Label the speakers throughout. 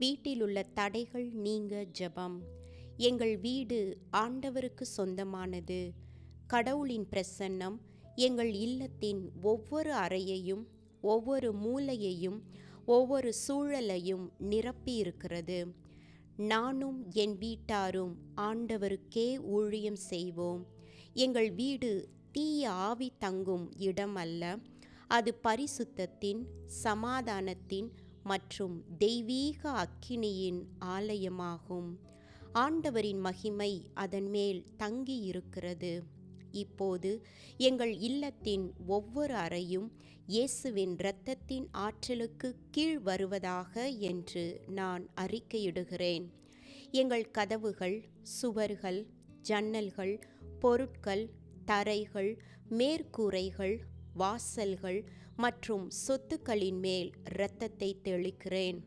Speaker 1: வீட்டிலுள்ள தடைகள் நீங்க ஜெபம். எங்கள் வீடு ஆண்டவருக்கு சொந்தமானது. கடவுளின் பிரசன்னம் எங்கள் இல்லத்தின் ஒவ்வொரு அறையையும், ஒவ்வொரு மூலையையும், ஒவ்வொரு சூழலையும் நிரப்பியிருக்கிறது. நானும் என் வீட்டாரும் ஆண்டவருக்கே ஊழியம் செய்வோம். எங்கள் வீடு தீய ஆவி தங்கும் இடம் அல்ல. அது பரிசுத்தத்தின், சமாதானத்தின் மற்றும் தெய்வீக அக்கினியின் ஆலயமாகும். ஆண்டவரின் மகிமை அதன் மேல் தங்கியிருக்கிறது. இப்போது எங்கள் இல்லத்தின் ஒவ்வொரு அறையும் இயேசுவின் இரத்தத்தின் ஆற்றலுக்கு கீழ் வருவதாக என்று நான் அறிக்கையிடுகிறேன். எங்கள் கதவுகள், சுவர்கள், ஜன்னல்கள், பொருட்கள், தரைகள், மேற்கூரைகள், வாசல்கள் மற்றும் சொத்துக்களின் மேல் இரத்தத்தை தெளிக்கிறேன்.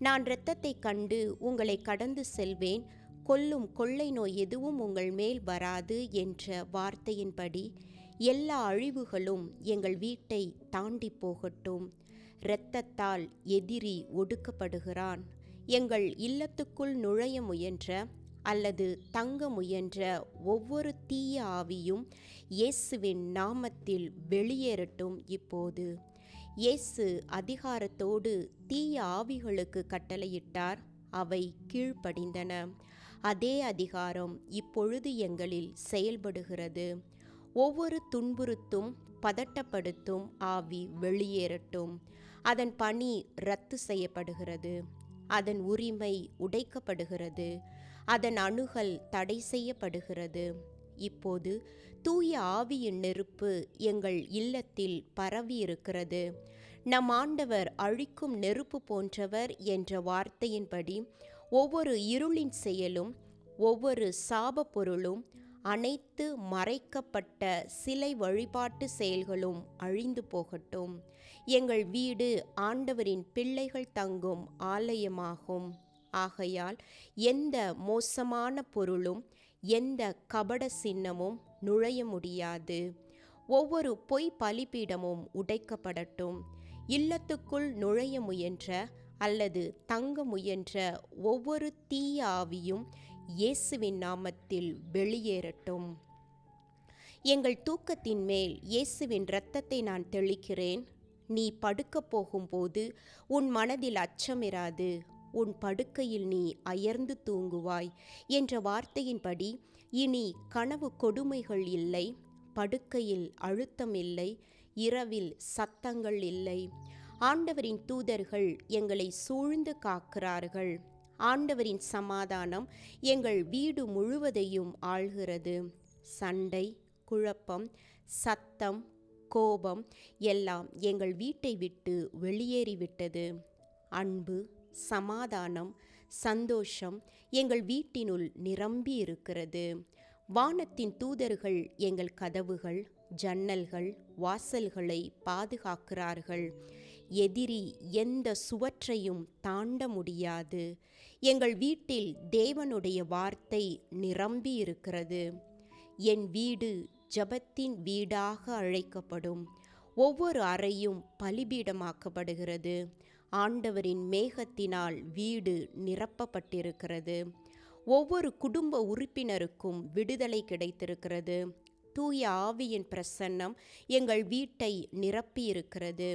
Speaker 1: நான் இரத்தத்தை கண்டு உங்களை கடந்து செல்வேன், கொல்லும் கொள்ளை நோய் எதுவும் உங்கள் மேல் வராது என்ற வார்த்தையின்படி எல்லா அழிவுகளும் எங்கள் வீட்டை தாண்டி போகட்டும். இரத்தத்தால் எதிரி ஒடுக்கப்படுகிறான். எங்கள் இல்லத்துக்குள் நுழைய முயன்ற அல்லது தங்க முயன்ற ஒவ்வொரு தீய ஆவியும் இயேசுவின் நாமத்தில் வெளியேறட்டும். இப்போது இயேசு அதிகாரத்தோடு தீய ஆவிகளுக்கு கட்டளையிட்டார். அவை கீழ்ப்படிந்தன. அதே அதிகாரம் இப்பொழுது எங்களில் செயல்படுகிறது. ஒவ்வொரு துன்புறுத்தும், பதட்டப்படுத்தும் ஆவி வெளியேறட்டும். அதன் பணி ரத்து செய்யப்படுகிறது. அதன் உரிமை உடைக்கப்படுகிறது. அதன் அணுகல் தடை செய்யப்படுகிறது. இப்போது தூய ஆவியின் நெருப்பு எங்கள் இல்லத்தில் பரவி இருக்கிறது. நம் ஆண்டவர் அழிக்கும் நெருப்பு போன்றவர் என்ற வார்த்தையின்படி ஒவ்வொரு இருளின் செயலும், ஒவ்வொரு சாப பொருளும், அனைத்து மறைக்கப்பட்ட சிலை வழிபாட்டு செயல்களும் அழிந்து போகட்டும். எங்கள் வீடு ஆண்டவரின் பிள்ளைகள் தங்கும் ஆலயமாகும். ஆகையால் எந்த மோசமான பொருளும், எந்த கபட சின்னமும் நுழைய முடியாது. ஒவ்வொரு பொய் பலிபீடமும் உடைக்கப்படட்டும். இல்லத்துக்குள் நுழைய முயன்ற அல்லது தங்க முயன்ற ஒவ்வொரு தீய ஆவியும் இயேசுவின் நாமத்தில் வெளியேறட்டும். எங்கள் தூக்கத்தின் மேல் இயேசுவின் இரத்தத்தை நான் தெளிக்கிறேன். நீ படுக்கப் போகும்போது உன் மனதில் அச்சமிராது. உன் படுக்கையில் நீ அயர்ந்து தூங்குவாய் என்ற வார்த்தையின்படி இனி கனவு கொடுமைகள் இல்லை, படுக்கையில் அழுத்தம் இல்லை, இரவில் சத்தங்கள் இல்லை. ஆண்டவரின் தூதர்கள் எங்களை சூழ்ந்து காக்கிறார்கள். ஆண்டவரின் சமாதானம் எங்கள் வீடு முழுவதையும் ஆள்கிறது. சண்டை, குழப்பம், சத்தம், கோபம் எல்லாம் எங்கள் வீட்டை விட்டு வெளியேறிவிட்டது. அன்பு, சமாதானம், சந்தோஷம் எங்கள் வீட்டினுள் நிரம்பி இருக்கிறது. வானத்தின் தூதர்கள் எங்கள் கதவுகள், ஜன்னல்கள், வாசல்களை பாதுகாக்கிறார்கள். எதிரி எந்த சுவற்றையும் தாண்ட முடியாது. எங்கள் வீட்டில் தேவனுடைய வார்த்தை நிரம்பி இருக்கிறது. என் வீடு ஜெபத்தின் வீடாக அழைக்கப்படும். ஒவ்வொரு அறையும் பலிபீடமாக்கப்படுகிறது. ஆண்டவரின் மேகத்தினால் வீடு நிரப்பப்பட்டிருக்கிறது. ஒவ்வொரு குடும்ப உறுப்பினருக்கும் விடுதலை கிடைத்திருக்கிறது. தூய ஆவியின் பிரசன்னம் எங்கள் வீட்டை நிரப்பியிருக்கிறது.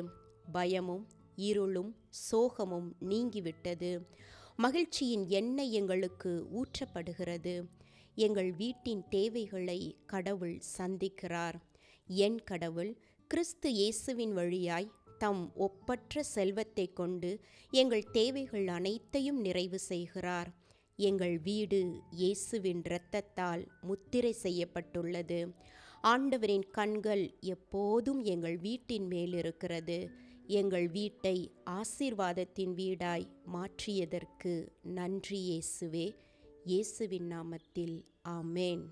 Speaker 1: பயமும் இருளும் சோகமும் நீங்கிவிட்டது. மகிழ்ச்சியின் எண்ணெய் எங்களுக்கு ஊற்றப்படுகிறது. எங்கள் வீட்டின் தேவைகளை கடவுள் சந்திக்கிறார். என் கடவுள் கிறிஸ்து இயேசுவின் வழியாய் தம் ஒப்பற்ற செல்வத்தை கொண்டு எங்கள் தேவைகள் அனைத்தையும் நிறைவு செய்கிறார். எங்கள் வீடு இயேசுவின் இரத்தத்தால் முத்திரை செய்யப்பட்டுள்ளது. ஆண்டவரின் கண்கள் எப்போதும் எங்கள் வீட்டின் மேல் இருக்கிறது. எங்கள் வீட்டை ஆசீர்வாதத்தின் வீடாய் மாற்றியதற்கு நன்றி இயேசுவே. இயேசுவின் நாமத்தில் ஆமேன்.